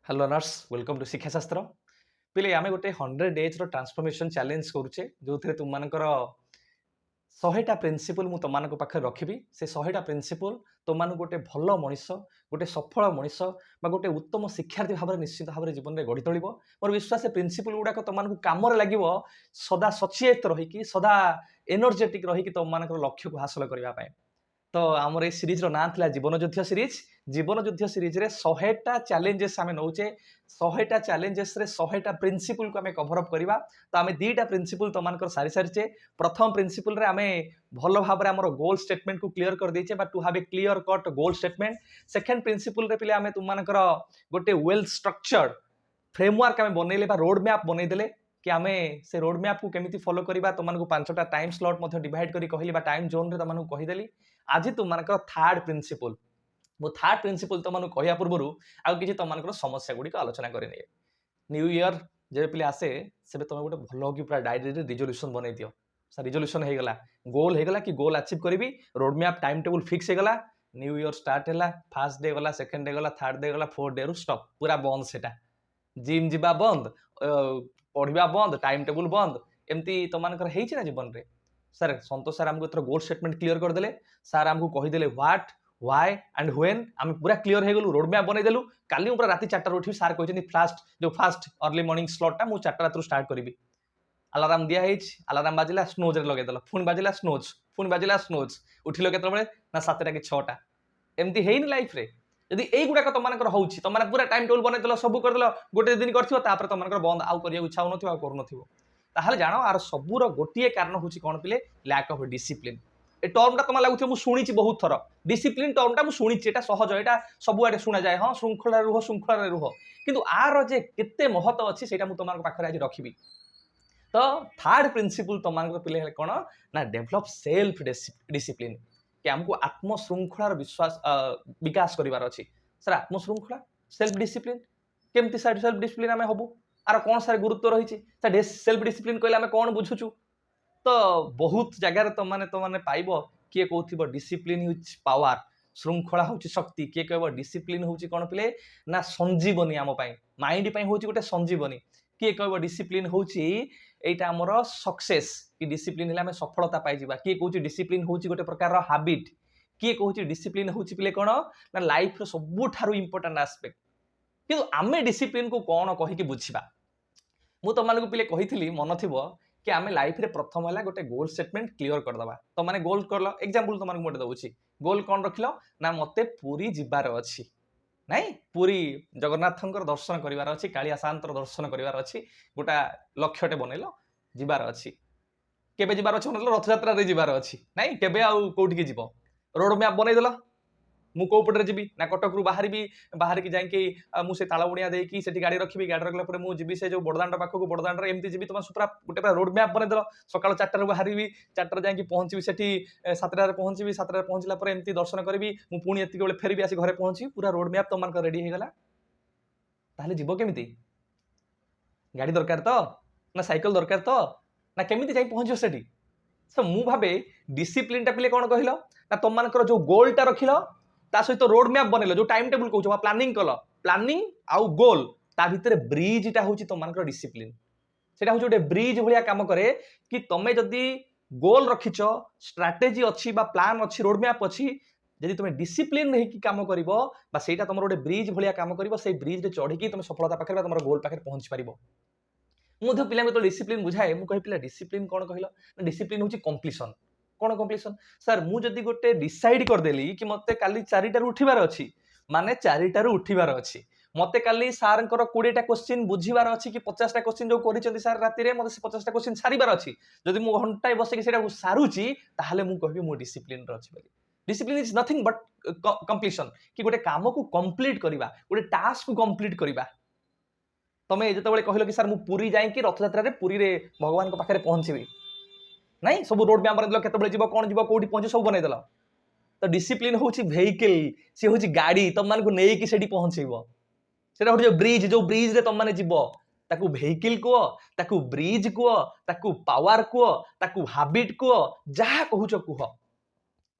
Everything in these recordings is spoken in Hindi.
हेलो लर्नर्स वेलकम टू शिक्षा शास्त्र पिले आम गोटे 100 डेज ट्रांसफॉर्मेशन चैलेंज करुचे जो थे तुम मानकर 100टा प्रिंसिपल मु तुम पाखे रखी से 100टा प्रिंसिपल तुम गोटे भल मनीष गोटे सफल मनीष गोटे उत्तम शिक्षार्थी भाव में निश्चित भाव में जीवन में गढ़ी तोड़ मोर विश्वास प्रिंसिपल गुड़ाक तुम कम लगे सदा सचेत रहीकि सदा एनर्जेटिक रहीकि तुम लक्ष्य को हासिल करने तो आमर ए सीरीज रो ना था जीवन युद्ध सीरीज रे 100टा चैलेंजेस आम नौचे 100टा चैलेंजेस रे 100टा प्रिंसिपल को आम कभर अप करवा तो आम दुईटा प्रिंसिपल तुम सारी सारीचे प्रथम प्रिंसिपल रे आम भल भाव में आम गोल स्टेटमेंट को क्लीयर कर देचे to have a clear cut goal statement second principle रे पिले आम तुम गोटे वेल स्ट्रक्चर्ड फ्रेमवर्क आम बनइले रोड मैप बनईदेले कि आम से रोड मैप को केमी फॉलो करवा तुमको 5टा टाइम स्लॉट डिवाइड करी कहली टाइम जोन रे तुमको कहीदेली आज तुम थर्ड प्रिंसिपल मु थर्ड प्रिंसिपल तुमको कहया पूर्व आउ कि तुम समस्या गुड़िक आलोचना करनी न्यू ईयर जब पे आसे से तुम गोटे भल हो पूरा डायरी रिजोल्यूशन बनई दियो सर रिजोल्यूशन हो गला गोल हो गला कि गोल अचीव करी road map time table fix हो गला न्यू ईयर स्टार्ट है फर्स्ट डे गला सेकेंड डे गला थर्ड डे गला फोर्थ डे रु स्टॉप पूरा बंद सेटा जिम जीवा बंद पढ़ा बंद टाइम टेबल बंद एमती तुम ना जीवन में सर संतोष सर आमको एथर गोल स्टेटमेंट क्लियर करदे सर आमको कहीदेले व्हाट व्हाई एंड व्हेन आम पूरा क्लियर हो गलु रोड मैप बनईदेलु काली पूरा राति 4टा उठी सार कहते फास्ट अर्ली मॉर्निंग स्लॉटा मुझे 4टा रात स्टार्ट करी अलाराम दिया अलाराम बाजिला स्नोज लगेदेल पुणी बाजिला स्नोज पुणी बाजिला स्नोज उठिल के ना 7टा कि 6टा एमती है लाइफ रे यदि यही गुड़ाक तुम तुम पूरा टाइम टेबल बनईदेल सब करदेल गोटे दिन कर तुम बंद आउ कर इच्छा हो करूँ ताहले जानो आर सबूर गोटे कारण हूँ कौन पिले लैक ऑफ डिसिप्लिन ए टर्मटा तुम लगुच मुझे शुणी बहुत थर डिसिप्लिन टर्मटा मुझे शुणी सहज यहाँ सबुआडे शुणा जाए हाँ श्रृंखला रुह किंतु आर जे केते महत्व अच्छी से तुम पाखे आज रखी तो थर्ड प्रिंसिपल तुम पिले कौन ना डेभलप सेल्फ डिसिप्लिन कि आमको आत्मश्रृंखलार विश्वास विकास करार अच्छी सर आत्मश्रृंखला सेल्फ डिसिप्लिन केमती सेल्फ डिसिप्लिन आम हबू आर कौन सारे गुरुत्व रही सेल्फ डिसिप्लिन कहले आम कौन बुझुचु तो बहुत जगार तुमने पाइब किए कहूब डिसिप्लिन हूँ पावर श्रृंखला हूँ शक्ति किए कह डिसिप्लिन हूँ कौन पिले ना संजीवनी आम माइंड हूँ गोटे संजीवनी किए कह डिसिप्लिन हूँ यहाँ आमर सक्सेस कि डिसिप्लिन आम सफलता पाइबा किए कह डिसिप्लिन हूँ गोटे प्रकार हाबिट किए कह डिसिप्लिन हूँ पिले कौन ना लाइफ सबुठारु इंपोर्टेंट आस्पेक्ट किंतु आमे डिसिप्लिन को कौन कहीकि बुझा मु तुमको पिले कही मन थी कि आम लाइफ रे प्रथम है गोटे गोल स्टेटमेंट क्लियर करदे तो मैंने गोल कर एग्जांपल तुमको गोटे दूसरी गोल कौन रखिल ना मते पुरी जिबार अच्छी नाई पुरी जगन्नाथ दर्शन करार अच्छी कालिया शांतर दर्शन करार अच्छी गोटा लक्ष्यटे बनइल जिबार अच्छी केबे जिबार अच्छी बनइल रथयात्रा रे जिबार अच्छी नाई केबे आउ कोठिकी जीव रोड मैप बनइदेल मु कौ पटे जी ना कटक रू बाहर की जाकि मुझे तालबुणिया देकी से गाड़ी रखी गाड़ी रखला मुझे जी से जो बड़दाण्ड पाखक बड़दाण्ड एमती जी तुम पूरा गोटे रोड मैप बनईदेल सका 4टार बाहर 4टार जाकि पहुँची से 7टार पहुँची 7टार पहुँचला एमती दर्शन करी पुणी एति बेले फेरबी आसी घरे पहुँची पूरा रोड मैप तुम रेडी होगला ताहले जीव केमिति गाड़ी दरकार तो ना साइकिल दरकार तो ना केमिति जाई पहुँचो सेठी सो मु भावे डिसिप्लिन टा पिले कौन कहल ना तुम जो गोलटा रखिल ता सहित रोड मैप बनइल जो टाइम टेबल कहूँ प्लानिंग कल प्लानिंग आउ गोल ता भितर ब्रिजटा हूँ तुम डिसिप्लिन सेटा हूँ गोटे ब्रिज भाया काम करे कि तुम जदि गोल रखिच स्ट्राटेजी अच्छी बा प्लान अच्छी रोड मैप अच्छी जदि तुम डिसिप्लिन नहीं काम कर सेटा तुम गोटे ब्रिज भाया काम कर ब्रिज रे चढ़ी तुम सफलता पाखे तुम गोल पाखे पहुँची पार मुझे पिला तो डिसिप्लिन बुझाए मुझे पिला डिसिप्लिन कौन कहल डिसिप्लिन हूँ कंप्लीशन कौन कंप्लीशन सर मुझे गोटे डिसाइड करदेली कि मते काली 4टार उठिबार अच्छी माने 4टार उठिबार अच्छी मते काली सार 20टा क्वेश्चन बुझीबार अच्छी कि 50टा क्वेश्चन जो करिसेंती सार राति रे मते 50टा क्वेश्चन सारिबार अच्छी जदि मु घंटाए बसिक सेटा सारुची ताहले मु कहबी मु डिसिप्लिन रे अछि बोली discipline is nothing but completion कि गोटे काम को कंप्लीट करिबा गोटे टास्क को कंप्लीट करिबा तमे जतबेले कहलो कि सर मु पुरी जाई कि रथयात्रा रे पुरी रे भगवान को पाखरे पहुंचीबी नहीं सब रोड मैप बनईदेल केतबेले जीव कौन जीव कोठी पहुंचे सब बनईदेल तो डिसिप्लिन हूँ वेहिकल सी हूँ गाड़ी तुम मानक नहीं कि पहुंचेब सेटा हूँ जो ब्रिज रे तुम माने जीव ताकू वेहिकल कह ताकू ब्रिज कह ताकू पावर कह ताकू हाबिट कह जहाँ कहूच कह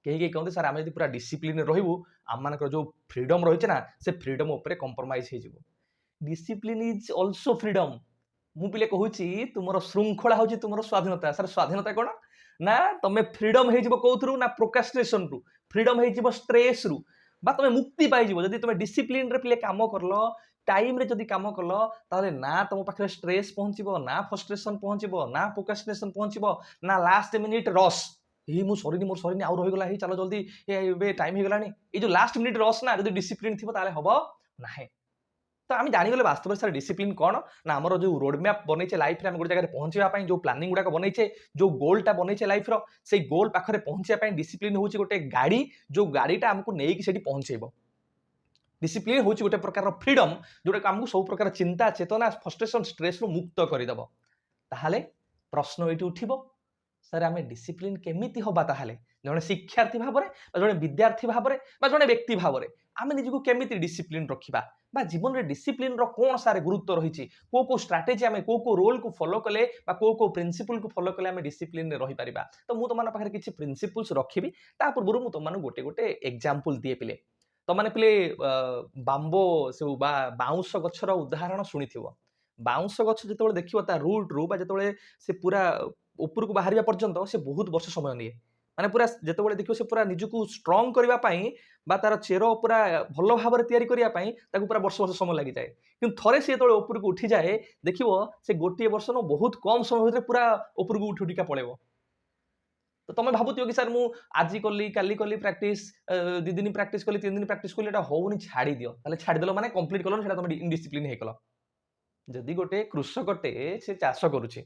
कहीं कहते सर आम पूरा डिसिप्लिन रहू आम जो फ्रीडम रही ना से फ्रीडम उपर कंप्रोमाइज हो डिसिप्लिन इज आल्सो फ्रीडम। मु पिले कहूची तुमर श्रृंखला होची तुमर स्वाधीनता। सर स्वाधीनता कोन ना तमे फ्रीडम हे जिवो कोथरु ना प्रोक्रास्टिनेशन रु, फ्रीडम हे जिवो स्ट्रेस रु, बा तमे मुक्ति पाई जिवो जदी तमे डिसिप्लिन रे पिले काम करलो, टाइम रे जदी काम करलो, ताले ना तम पाखरे स्ट्रेस पहुंचीबो, ना फ्रस्ट्रेशन पहुंचीबो, ना प्रोक्रास्टिनेशन पहुंचीबो, ना लास्ट मिनिट रश ही मु सरीनी मोर सरीनी आउ रहि गला ही चलो जल्दी ए टाइम हे गलानी। ए जो लास्ट मिनिट रश ना जदी डिसिप्लिन थिबो ताले हबो नाही। तो आम जागले वास्तव सर डिसिप्लिन कौन ना आम जो रोड मैप बनईचे लाइफ में गोटे जगह पहुंचापी जो प्लानिंग गुड़ाक बनईचे जो गोलटा बनईचे लाइफ से गोल पाखे पहुंचापी डिसिप्लिन हूँ गोटे गाड़ी जो गाड़ीटा आमको नहीं पहुंचेब। डिसिप्लिन हूँ गोटे प्रकार फ्रीडम जोटा आमको सब प्रकार चिंता चेतना फ्रस्ट्रेशन स्ट्रेस रु मुक्त करदेव। ताहले प्रश्न ये उठिब सर आम डिसिप्लिन केमिति हबा ताहले जड़े शिक्षार्थी भाव में जड़े विद्यार्थी भाव में जड़े व्यक्ति भाव में आम निजको केमिति डिसिप्लिन रखिबा बा जीवन में डिसिप्लिन रो कौन सारे गुरुत्व रही को स्ट्राटेजी आम को रोल को फॉलो कले बा को प्रिंसिपल को फॉलो कले आम डिसिप्लिन रही पारिबा। तो मु तुम पाखे किसी प्रिंसिपल्स रखिबी ता पूर्व मु तुम गोटे गोटे एग्जांपल दिए पिले तो माने पिले बांबो से बा बाउंस गछर उदाहरण शुणिथिबो। बाउंस गछ जेतोले देखिबो ता रूट रू बा जेतोले से पूरा ऊपर को बाहरिया पर्यंत से बहुत वर्ष समय निए माने पूरा जेतोले देखिबो से पूरा निजको स्ट्रांग करबा पई बा तार चेर पूरा भल भाव तैयारी करिया पई ताकू पूरा वर्ष वर्ष समय लगी जाए। किंतु थरे से जेतोले ऊपर को उठी जाए देखिबो से गोटे वर्ष न बहुत कम समय भितर पूरा ऊपर को उठिका पळेबो। तो तुम भावुथिव कि सर मु आज कली काली कली प्रैक्टिस 2 दिन प्रैक्टिस कली 3 दिन प्रैक्टिस कली एटा होउनी छाड़ी दियो ताले छाड़ी देलो माने कंप्लीट कलो सेटा तुम इनडिसिप्लिन हे कलो। जदि गोटे कृषकटे से चाष करुछि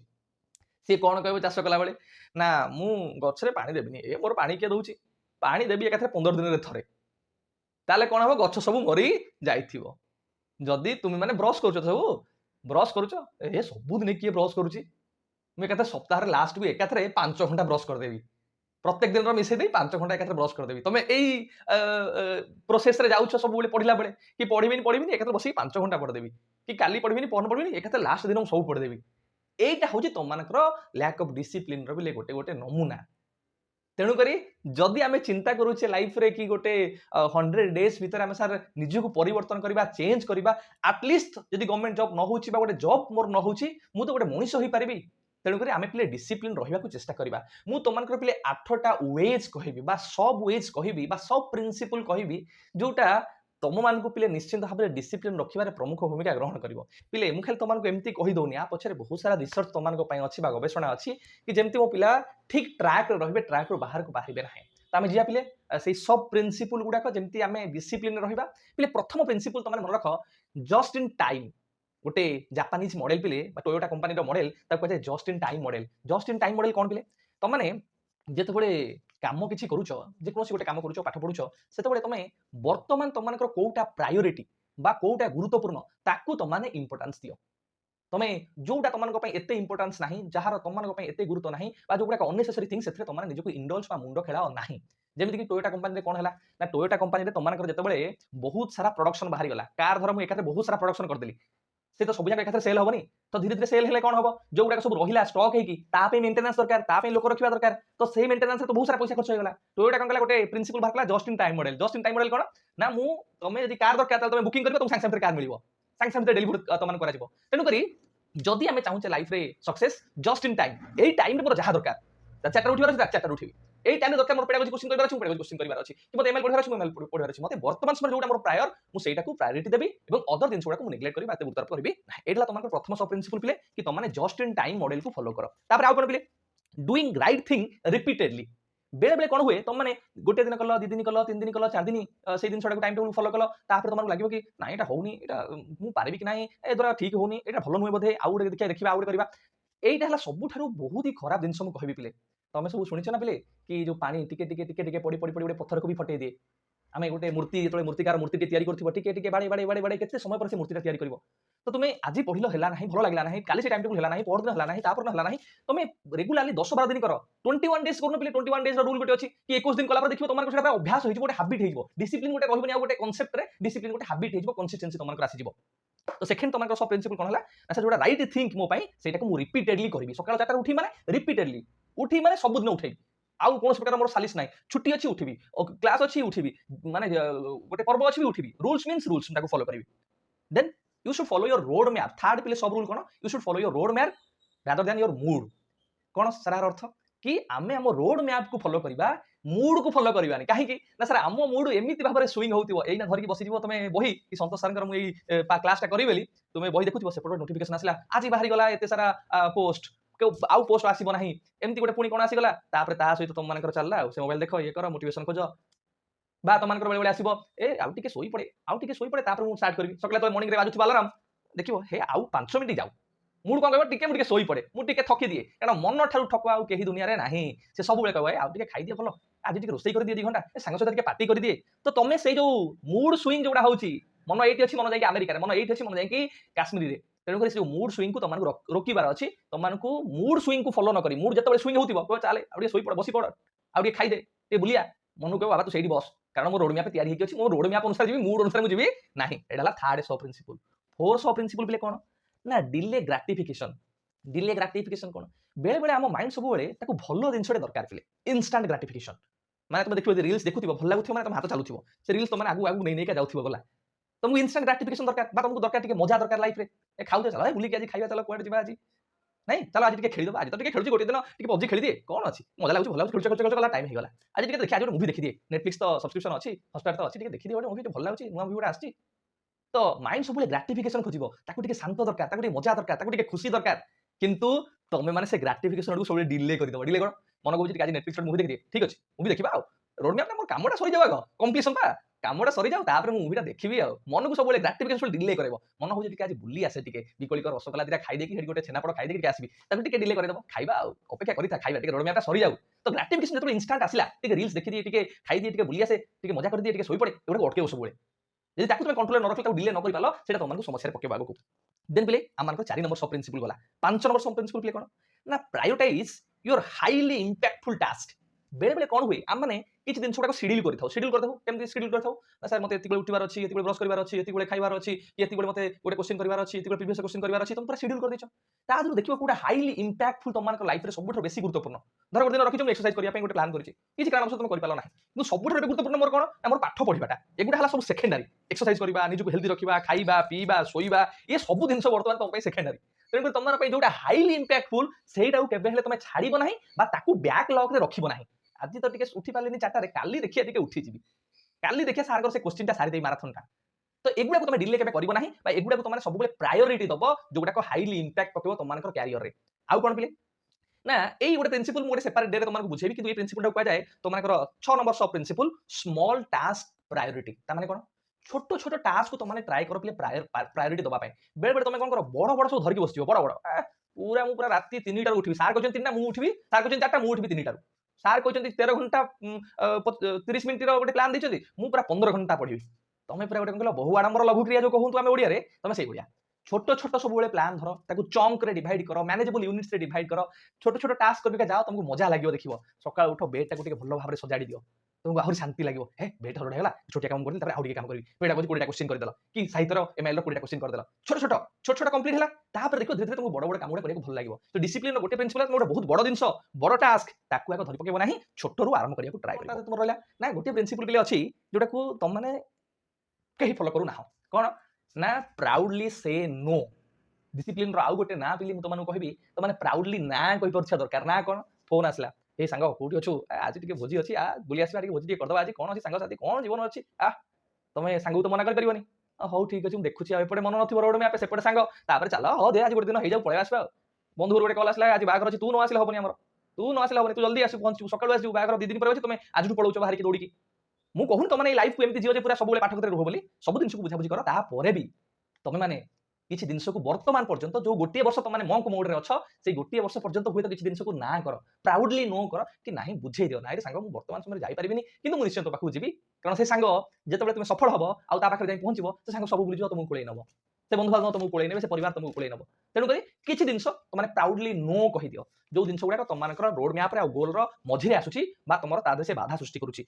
सी कौन कह चाष कला बेले ना मु गछरे पानी देबिनी ए मोर पानी के दउछि पानी देबी एकाथरे 15 दिन रे थरे ताले कोन हबो गछ सब मरी जाइथिबो। जदि तुम माने ब्रश करूछ सब ब्रश करूछ ए सब दिन किए ब्रश करूछि मैं एकाथरे सप्ताह लास्ट भी एकाथरे 5 घंटा ब्रश कर देबी प्रत्येक दिन मिसे दे 5 घंटा एकाथरे ब्रश कर देबी। तुम एई प्रोसेस रे जाउछ सब बेले पढिला बेले कि पढिबिनी एकाथरे बसी 5 घंटा पढ देबी कि काली पढिबिनी परन पढिबिनी एकाथरे लास्ट दिन सब पढ देबी। एटा हूँ तुम मानकर लैक ऑफ डिसिप्लिन रो बिले गोटे गोटे नमूना। तेणु करी जदि आमे चिंता करूचे लाइफ रे कि गोटे 100 डेज भीतर आमे सर निजको परिवर्तन करबा चेंज करबा एटलीस्ट जदि गवर्नमेंट जॉब न होउची बा गोटे जॉब मोर न होउची मु तो गोटे मनीष होई पारिबी। तेणु करी आमे पिले डिसिप्लिन रहिबा को चेष्टा करबा। मु तुम मानकर पिले 8टा वेज कहबी बा सब वेज कहबी बा सब प्रिंसिपल कहबी जोटा तुम मानक पिले निश्चित भाव में डिसिप्लिन रखिबारे प्रमुख भूमिका ग्रहण करिवो। पिले मु खाली तुमको एमती कहि दउनी आ पछरे बहुत सारा रिसर्च तुमको पई अछि बा गवेषणा अछि कि जेमती मो पिला ठीक ट्रैक रे रहिबे ट्रैक रो बाहर को बाहरिबे नाही। त आमे जिया पिले सेही सब प्रिंसिपल गुडा को जेमती आमे डिसिप्लिन रहिबा। पिले प्रथम प्रिंसिपल तुम मन रख जस्ट इन टाइम गोटे जापानीज मॉडल पिले बा टोयोटा कंपनी रो मॉडल ताको कहे just in time model. Just in time model कोन पिले त माने जेतेबेले काम किसी करूछ जेकोसी गोटे काम करूछ पाठ पढुछ सेतेबेले तमे वर्तमान तुम मानकर कोउटा प्रायोरिटी बा कोउटा गुरुत्वपूर्ण ताकू तुम माने इंपोर्टेंस दियो। तमे जोटा तुम मानक पई एते इंपोर्टेंस नाही जहार तुम मानक पई एते गुरुत्व नाही बा जो गुडा अननेसेसरी थिंग सेथरे तुम माने निजको इंडल्ज बा मुंडो खेला नाही। जेमिति कि टोयोटा कंपनी रे कोन हला ना टोयोटा कंपनी रे तुम मानकर जेतेबेले बहुत सारा प्रोडक्शन बाहरी गला कार धर मु एकाते बहुत सारा प्रोडक्शन कर देली से तो सब जाक एकाते सेल होबनी तो धीरे धीरे सेल हेले कोन हबो जो गुडा सब रहिला स्टॉक हे कि ता पे मेंटेनेंस दरकार ता पे लोक रखिबा दरकार तो सेही मेंटेनेंस रे तो बहुत सारा पैसा खर्च हो गला। टोयोटा कंपनी गोटे प्रिंसिपल बाहरला just in time model. Just in time model कोन ना मु तमे यदि कार दरकार तमे बुकिंग करबो तुम संग संग कार मिलिबो संग संग डिलीवरी तमन करा जिवो। तेनु करी जदि आमे चाहूचे लाइफ रे success just in time AE time रे मोर जहा दरकार चारटा उठिबार अछि चारटा उठिबी एई टाइम दरकार मोर पेडागोजी क्वेश्चन करबार अछि पेडागोजी क्वेश्चन करबार अछि कि मते एमएल पढार अछि एमएल पढार अछि मते वर्तमान समय जोटा मोर प्रायर मु सेटा को प्रायोरिटी देबी एवं अदर दिन सोडा को मु नेग्लेक्ट करबी बाते गुरुत्व करबी एटला तुमको प्रथम सब प्रिंसिपल पिले कि तुम माने जस्ट इन टाइम मॉडल को फॉलो करो। तापर आउ कोन पिले डूइंग राइट थिंग रिपीटेडली बेले बेले कोन हुए तुम माने गोटे दिन कलो 2 दिन कलो 3 दिन कलो 4 दिन से दिन सोडा को टाइम टेबल फॉलो कलो तापर तुमको लागिवो कि ना एटा होउनी एटा मु पारिबी कि नाही ए द्वारा ठीक होउनी एटा भलो नुय बोधे आउ गोटे देखिबा आउ गोटे करबा एटा हला सबुठारु बहुत ही खराब दिन मु कहबी पिले। तमे सब सुनिछ ना पिले कि जो पानी टिके टिके टिके टिके पड़ी पड़ी पड़ी गोटे पत्थर को भी फटे दिए। आमे गोटे मूर्ति जेतले मूर्तिकार मूर्ति तैयारी करथिबो टिके टिके बाडे बाडे बाडे बाडे केते समय पर से मूर्ति तैयारी करबो तो तुमे आज पढिलो हेला नाही भलो लागला नाही काली से टाइम टेबल हेला नाही परदिन हेला नाही तापर हेला नाही तुमे रेगुलरली 10 12 दिन करो 21 डेज करनो पिले 21 डेज रो रूल गोटे अछि कि 21 दिन कला पर देखिबो तमन सेटा अभ्यास होइजो गोटे हैबिट होइजो डिसिप्लिन गोटे कहबोनी आ गोटे कांसेप्ट रे डिसिप्लिन गोटे हैबिट होइजो कंसिस्टेंसी तमन आसी जिवो। तो सेकेंड तुमको सब प्रिंसिपल कोन हला ना से जोटा राइट थिंक मो पई सेटा को मु रिपीटेडली करबी सकाळ 4 उठी माने रिपीटेडली उठी माने सब दिन उठेबी आउ कौन प्रकार मोर सालिस नाही छुट्टी अछि उठिबी क्लास अछि उठिबी माने गोटे पर्व अछि उठिबी रूल्स मींस रूल्स ताको फॉलो करबी। Then you should follow your road map third पिले सब रूल कौन you should follow your road map rather than your mood कौन सारा अर्थ कि आमे हम रोड मैप को फॉलो करबा मूड को फॉलो करबानी कहीं ना सर आम मूड एमती भाव में स्विंग होतिबो एना धरिक बसी जीवो तमे बही कि संतोष सर मु क्लासटा करी बेली तुमे बही देखुथिबो सेपट नोटिफिकेशन आसिला आज बाहरी गला एते सारा पोस्ट आउ पोस्ट आसीबो नाही एमती गोटे पुणी कोन आसीगला तापर ता सहित तुम मानकर चलला से मोबाइल देखो ये कर मोटिवेशन खोज बा तुम मानकर बेले बेले आसीबो ए आउ टिके सोई पड़े तापर मु स्टार्ट करबी सकले तो मॉर्निंग रे बाजुथि अलार्म देखिबो हे आउ 5 मिनिट जाऊ मूड कौन कह टिके सोई पड़े मुझे थकी दिए कारण मन ठार ठक आउ कहीं दुनिया रे नाही से सब बेले कह आउ टिके खाई दिए भल आज टिके रोसई कर दिए 2 घंटा सांग सहित टिके पार्टी कर दिए तो तुम से जो मूड स्विंग जोड़ा होची मन एठी अछि मन जाई अमेरिका रे मन एठी अछि मन जाई काश्मीर रे तेणु कर से मूड स्विंग को तुम रोकबार अच्छी तुम मूड स्विंग को फॉलो न करी मूड जिते स्विंग होतिबो कह चले आउ सोई पड़ बसी पड़ आउ खाई दे टे बुलिया मन कह बाबा तू सही बस कारण मो रोड मैप तैयारी होकी अछि मो रोड मैप अनुसार जीवी मूड अनुसार मु जीवी नाही एडा third so principal fourth so principal बिले कोन ना डिले ग्राटिफिकेशन कौन बेले बेले आम माइंड सब बेले ताको भलो जिनसटे दरकार पिले इंस्टेंट ग्राटिफिकेशन माने तुम देखिबो रील्स देखुथिबो भल लागुथिबो माने तुम हाथ चालुथिबो से रील्स तुम आगु आगु नै का जाउथिबो गला तुमको इंस्टेंट ग्राटिफिकेशन दरकार बा तुमको दरकार टिके मजा दरकार लाइफ रे ए खाउ चला ए बुली के आज खाइबा चला कोड जिबा आज नहीं चलो आज टिके खेली दबा आज तो टिके खेलुची गोटे दिन टिके पबजी खेली दिए कौन अछि मजा लागुची भल लागुची खेलुची गला टाइम हे गला आज टिके देखि आज मूवी देखि दिए नेटफ्लिक्स तो सब्सक्रिप्शन अछि हॉटस्टार तो अछि टिके देखि दिए गोटे मूवी भल लागुची नुवा मूवी गोटे आछि तो माइंड सब ग्राटिफिकेशन खोजिबो ताको टिके शांत दरकार ताको टिके मजा दरकार ताको टिके खुशी दरकार किंतु तुम मैंने से ग्राटिफिकेशन को सब डिले कर दबो डिले कौन मन कहूँ आज नेटफ्लिक्स मूवी देखि दिए ठीक अछि मूवी देखिबा आ रोड मैप मोर कामटा सरी जावा कंप्लीशन पा कामटा सरी जाऊ तापर मूवीटा देखिबी आ मन को सब ग्राटिफिकेशन डिले करबो मन हो जे आज बुली आसे टिके बिकली कर रसगोल्ला दिरा खाई देकी गोटे छेनापड़ खाई देकी आसबी ताको टिके डिले कर दबो खाइबा आ अपेक्षा करिता खाइबा टिके रोड मैपटा सरी जाऊ तो ग्राटिफिकेशन जब इंस्टेंट आसिला टिके रील्स देखि दिए टिके खाई दिए टिके बुली आसे टिके मजा कर दिए टिके सोई पड़े एगोटे अटके सब बेले यदि ताको तुम कंट्रोल न रखले ताको डिले न करि पालो सेटा तुमको समस्या रे पकेबा आगो देन पिले आमानको 4 नंबर सब प्रिंसिपल गला 5 नंबर सब प्रिंसिपल पिले कोन ना prioritise your highly impactful task बेले बेले कौन हुए आम मैंने किसी जिन गुड़ाक सिड्यूल करते केमती सिड्यूल कर सर मत ये उठार अच्छी ये ब्रश करार अच्छी ये खाइबार अच्छी ये मत गोटे क्वेश्चन करार अच्छी ये प्रीवियस क्वेश्चन करार अच्छी तुम पूरा सिड्यूल कर देछ तादर देखो गोटे हाईली इंपैक्टफुल तुम लाइफ में सब बेसी गुरुत्वपूर्ण धर गोटे दिन रखी एक्सरसाइज करने गोटे प्लान कर कारण तुम कर ना कि सब गुरुत्वपूर्ण मोर कौन मोर पाठ पढ़ाटा एगुटा है सब सेकेंडरी एक्सरसाइज करवा निजक हेल्दी रखा खाइबा पीवा शोवा ये सब जिन बर्तमान तुम सेकेंडरी तेणुकर तुम जो हाईली इंपैक्टफुल से तुम छाड़ ना बैक लॉक रखी ना आज तो टिके उठी पारे 4टारे काली देखिए टिके उठी जीवी काली देखिए सार से क्वेश्चनटा सारी माराथन तो एगुड़ा को तुम डिले के करबो नाही बा एगुड़ा को तुम सब प्रायोरिटी दबो जोगुड़ा को हाईली इंपैक्ट पकेबो तुम मानकर कैरियर रे आउ कोन पिले ना एई गोटे प्रिंसिपल मोरे सेपरेट डे रे तुमको बुझेबी कि ये प्रिंसिपल को जाए तुम मानकर 6 नंबर सब प्रिंसिपल स्मॉल टास्क प्रायोरिटी ता माने कोन छोटो छोटो टास्क को तुम ट्राई कर पिले प्रायोरिटी दबा पाए बेले बेले तुम कोन कर बड़ बड़ सब धरकी बसथिबो बड़ बड़ पूरा मु पूरा राती 3टा उठिबी सार कहछन 3टा मु उठिबी सार कहछन 4टा मु उठिबी 3टा सार कहते 13 घंटा 30 मिनिट गोटे प्लान देखते मुझे पूरा 15 घंटा पढ़ी तुम पूरा गोटे कह बहु आडंबर लघु क्रिया जो कहूँ आम ओडिया तुम से भाया छोट छोट सब प्लान धर ताको चंक रे डिवाइड कर मैनेजेबल यूनिट्स रे डिवाइड कर छोट छोट टास्क करके जाओ तुमको मजा लगे देखो सकाल उठ बेटा को भल भाव में सजाड़ी दियो तुमको आहरी शांति लगे हे बेट हरड है छोटिया काम कर आउ काम करी बेटा को 20टा क्वेश्चन करदेल कि साहित्य एमएल 20टा क्वेश्चन करदेल छोट छोट कंप्लीट है तापर देखो धीरे धीरे तुमको बड़ बड़ काम गुड़ा भल लगे तो डिसिप्लिन गोटे प्रिंसिपल गोटे बहुत बड़ जिन बड़ टास्क ताकू आगे धरी पकेब ना छोटू आरंभ करने ट्राए कर तुम रहा ना गोटे प्रिंसिपल अच्छी जोटा को तुम मैंने कहीं फॉलो करू ना कौन ना प्राउडली से नो डिसिप्लिन आउ गोटे ना पिली तुमको कहबी तो मैंने प्राउडली ना कही पार्छ दरकार ना कौन फोन आसला ए सांग कौटी अच्छु आज टी भोजी अच्छी बुली आसवा भोजी टी करदे आज कौन अच्छी सांग कौन जीवन अच्छी तुम सांग तो मना कर हौ ठीक अच्छे मुझे देखुची एपटे मन नथिबो रोड मैप सेपटे सांग तापर चल हाँ दे आज गोटे दिन हो जाऊ पळै आसबा बंधु गोटे कल आसला आज बागर अच्छी तू न आसले हबनी हमर तू न आसले हबनी तू जल्दी आसु पहुंचू सकाळ आसु बागर 2 दिन पर तुम आज पळौछ बाहर की दौड़ी मु कहूँ तुम लाइफ को एमती जीव पूरा सब पाठ कते रुह बोली सब जिन को बुझाबुझी कर तापर भी तुम मैंने किसी जिन को वर्तमान पर्यंत जो गोटे वर्ष तुम मंक मोड रे अच्छ से गोटे वर्ष पर्यंत हुए तो किसी जिन को ना कर प्राउडली नो कर कि ना बुझे दियो ना सांग मुझे वर्तमान समय जापरिनी कि निश्चय तो पाखु जी कारण से सांग जो तुम सफल हम आउ पाखे जाए पहुँचो से सांग सब बुझे तुमको कोई नब से बंधु बांधव तुमको कोई ने से परिवार तुमको कोई नब तेणुक किसी जिन तुम प्राउडली नो कहीदि जो जिन गुड़ा तुम रोड मैप गोल मझे आसूसी तुम तादे से बाधा सृष्टि करुच्ची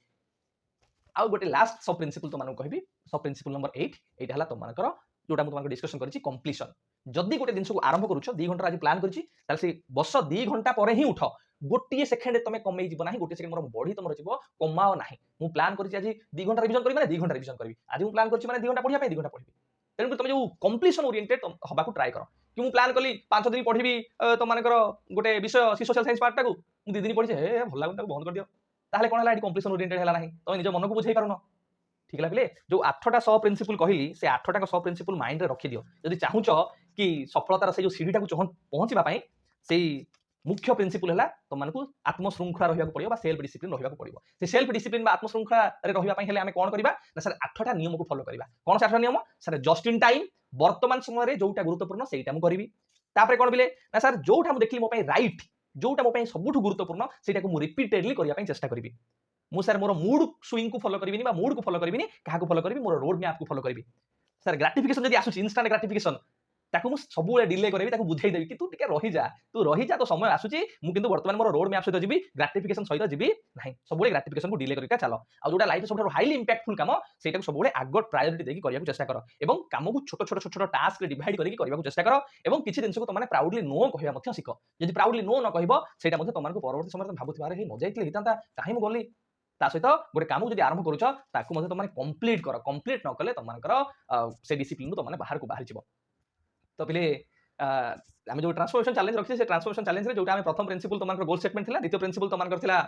आउ गोटे लास्ट सब प्रिंसिपल तुमको कहबी सब प्रिंसिपल नंबर 8 एटा हला तुमको जोटा तुमको डिस्कशन करी कंप्लीशन जदि गोटे जिन को आरंभ करुछ 2 घंटा आज प्लान करी से बस 2 घंटा पर ही उठ गोटे सेकेंड तुम कमे जीव ना गोटे सेकेंड मोर बढ़ी तुम जीव कमाओ ना मु प्लान करी आज 2 घंटा रिविजन करी माने 2 घंटा रिविजन करी आज मु प्लान करी माने 2 घंटा पढ़िया 2 घंटा पढ़ी ତେଣୁକରି ତୁମେ ଯେଉଁ କମ୍ପ୍ଲିସନ୍ ଓରିଏଣ୍ଟେଡ୍ ହେବାକୁ ଟ୍ରାଏ କର। कि ମୁଁ ପ୍ଲାନ୍ କଲି 5 ଦିନ ପଢ଼ିବି ତୁମମାନଙ୍କର ଗୋଟେ ବିଷୟ ସେ ସୋସିଆଲ ସାଇନ୍ସ ପାର୍ଟଟାକୁ, ମୁଁ 2 ଦିନ ପଢ଼ିଛି, ହେ ଭଲ ଲାଗୁନି ତାକୁ ବନ୍ଦ କରିଦିଅ। ତାହେଲେ କ'ଣ ହେଲା, ଏଠି କମ୍ପ୍ଲିସନ୍ ଓରିଏଣ୍ଟେଡ୍ ହେଲା ନାହିଁ, ତୁମେ ନିଜ ମନକୁ ବୁଝେଇ ପାରୁନ। ଠିକ୍ ହେଲା ପିଲେ? ଯେଉଁ 8ଟା ସହ ପ୍ରିନ୍ସିପଲ୍ କହିଲି, ସେ 8ଟାଙ୍କ ସହ ପ୍ରିନ୍ସିପଲ୍ ମାଇଣ୍ଡରେ ରଖିଦିଅ। ଯଦି ଚାହୁଁଛ କି ସଫଳତାର ସେ ଯେଉଁ ସିଢ଼ିଟାକୁ ପହଞ୍ଚିବା ପାଇଁ ସେଇ ମୁଖ୍ୟ ପ୍ରିନ୍ସିପଲ୍ ହେଲା ତୁମମାନଙ୍କୁ ଆତ୍ମଶୃଙ୍ଖଳା ରହିବାକୁ ପଡ଼ିବ ବା ସେଲ୍ଫ ଡିସିପ୍ଲିନ୍ ରହିବାକୁ ପଡ଼ିବ। ସେ ସେଲ୍ଫ ଡିସିପ୍ଲିନ୍ ବା ଆତ୍ମଶୃଙ୍ଖଳାରେ ରହିବା ପାଇଁ ହେଲେ ଆମେ କ'ଣ କରିବା ନା ସାର୍ 8ଟା ନିୟମକୁ ଫଲୋ କରିବା। କ'ଣ ସେ 8ଟା ନିୟମ? ସାର୍ ଜଷ୍ଟ ଇନ୍ ଟାଇମ୍, ବର୍ତ୍ତମାନ ସମୟରେ ଯେଉଁଟା ଗୁରୁତ୍ୱପୂର୍ଣ୍ଣ ସେଇଟା ମୁଁ କରିବି। ତାପରେ କ'ଣ ବିଲେ ନା ସାର୍ ଯେଉଁଟା ମୁଁ ଦେଖିଲି ମୋ ପାଇଁ ରାଇଟ୍, ଯେଉଁଟା ମୋ ପାଇଁ ସବୁଠୁ ଗୁରୁତ୍ୱପୂର୍ଣ୍ଣ ସେଇଟାକୁ ମୁଁ ରିପିଟେଡଲି କରିବା ପାଇଁ ଚେଷ୍ଟା କରିବି। ମୁଁ ସାର୍ ମୋର ମୁଡ୍ ସୁଇଙ୍ଗକୁ ଫଲୋ କରିବିନି ବା ମୁଡ୍କୁ ଫଲୋ କରିବିନି, କାହାକୁ ଫଲୋ କରିବି? ମୋର ରୋଡ୍ ମ୍ୟାପ୍କୁ ଫଲୋ କରିବି। ସାର୍ ଗ୍ରାଟିଫିକେସନ୍ ଯଦି ଆସୁଛି, ଇନଷ୍ଟାଣ୍ଟ ଗ୍ରାଟିଫିକେସନ୍, ତାକୁ ମୁଁ ସବୁବେଳେ ଡିଲେ କରିବି, ତାକୁ ବୁଝେଇଦେବି କି ତୁ ଟିକେ ରହିଯା, ତୋ ସମୟ ଆସୁଛି, ମୁଁ କିନ୍ତୁ ବର୍ତ୍ତମାନ ମୋର ରୋଡ୍ ମ୍ୟାପ୍ ସହିତ ଯିବି, ଗ୍ରାଟିଫିକେସନ୍ ସହିତ ଯିବି ନାହିଁ। ସବୁବେଳେ ଗ୍ରାଟିଫିକେସନ୍କୁ ଡିଲେ କରିକା ଚାଲ। ଆଉ ଯେଉଁଟା ଲାଇଫ୍ରେ ସବୁଠାରୁ ହାଇଲି ଇମ୍ପାକ୍ଟଫୁଲ୍ କାମ, ସେଇଟାକୁ ସବୁବେଳେ ଆଗ ପ୍ରାୟୋରିଟି ଦେଇକି କରିବାକୁ ଚେଷ୍ଟା କର ଏବଂ କାମକୁ ଛୋଟ ଟାସ୍କରେ ଡିଭାଇଡ୍ କରିକି କରିବାକୁ ଚେଷ୍ଟା କର ଏବଂ କିଛି ଜିନିଷକୁ ତୁମେ ପ୍ରାଉଡଲି ନୋ କହିବା ମଧ୍ୟ ଶିଖ। ଯଦି ପ୍ରାଉଡଲି ନୋ ନ କହିବ, ସେଇଟା ମଧ୍ୟ ତୁମମାନଙ୍କୁ ପରବର୍ତ୍ତୀ ସମୟରେ ତୁମେ ଭାବୁଥିବ, ଆରେ ହେଇ ନ ଯାଇଥିଲେ ହେଇଥାନ୍ତା, କାହିଁ ମୁଁ ଗଲି। ତା ସହିତ ଗୋଟେ କାମକୁ ଯଦି ଆରମ୍ଭ କରୁଛ, ତାକୁ ମଧ୍ୟ ତୁମେ କମ୍ପ୍ଲିଟ୍ କର। କମ୍ପ୍ଲିଟ୍ ନ କଲେ ତୁମମାନଙ୍କର ସେ ଡିସିପ୍ଲିନ୍ରୁ ତୁମେ ବାହାରକୁ ବାହାରିଯିବ। ତ ପିଲେ ଆମେ ଯେଉଁ ଟ୍ରାନ୍ସଫର୍ମେସନ୍ ଚ୍ୟାଲେଞ୍ଜ ରଖିଛେ, ସେ ଟ୍ରାନ୍ସଫର୍ମେସନ୍ ଚ୍ୟାଲେଞ୍ଜରେ ଯେଉଁଟା ଆମେ ପ୍ରଥମ ପ୍ରିନ୍ସିପଲ୍ ତୁମମାନଙ୍କର ଗୋଲ୍ ଷ୍ଟେଟମେଣ୍ଟ ଥିଲା, ଦ୍ୱିତୀୟ ପ୍ରିନ୍ସିପଲ୍ ତୁମମାନଙ୍କର ଥିଲା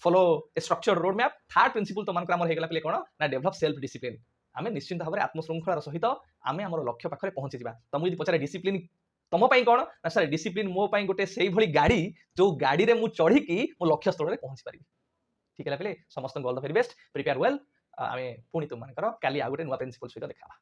ଫଲୋ ଏ ଷ୍ଟ୍ରକ୍ଚର୍ଡ ରୋଡ୍ ମ୍ୟାପ୍, ଥାର୍ଡ ପ୍ରିନ୍ସିପଲ୍ ତୁମମାନଙ୍କର ଆମର ହେଇଗଲା ପିଲେ କ'ଣ ନା ଡେଭଲପ୍ ସେଲ୍ଫ ଡିସିପ୍ଲିନ୍। ଆମେ ନିଶ୍ଚିନ୍ତ ଭାବରେ ଆତ୍ମଶୃଙ୍ଖଳାର ସହିତ ଆମେ ଆମର ଲକ୍ଷ୍ୟ ପାଖରେ ପହଞ୍ଚିଯିବା। ତମକୁ ଯଦି ପଚାରେ ଡିସିପ୍ଲିନ୍ ତମ ପାଇଁ କ'ଣ, ନା ସାର୍ ଡିସିପ୍ଲିନ୍ ମୋ ପାଇଁ ଗୋଟେ ସେଇଭଳି ଗାଡ଼ି, ଯେଉଁ ଗାଡ଼ିରେ ମୁଁ ଚଢ଼ିକି ମୋ ଲକ୍ଷ୍ୟ ସ୍ଥଳରେ ପହଞ୍ଚି ପାରିବି। ଠିକ୍ ହେଲା ପିଲେ? ସମସ୍ତଙ୍କୁ all the very best, prepare well. ଆମେ ପୁଣି ତୁମମାନଙ୍କର କାଲି ଆଉ ଗୋଟେ ନୂଆ ପ୍ରିନ୍ସିପଲ୍ ସହିତ ଦେଖା ହେବା।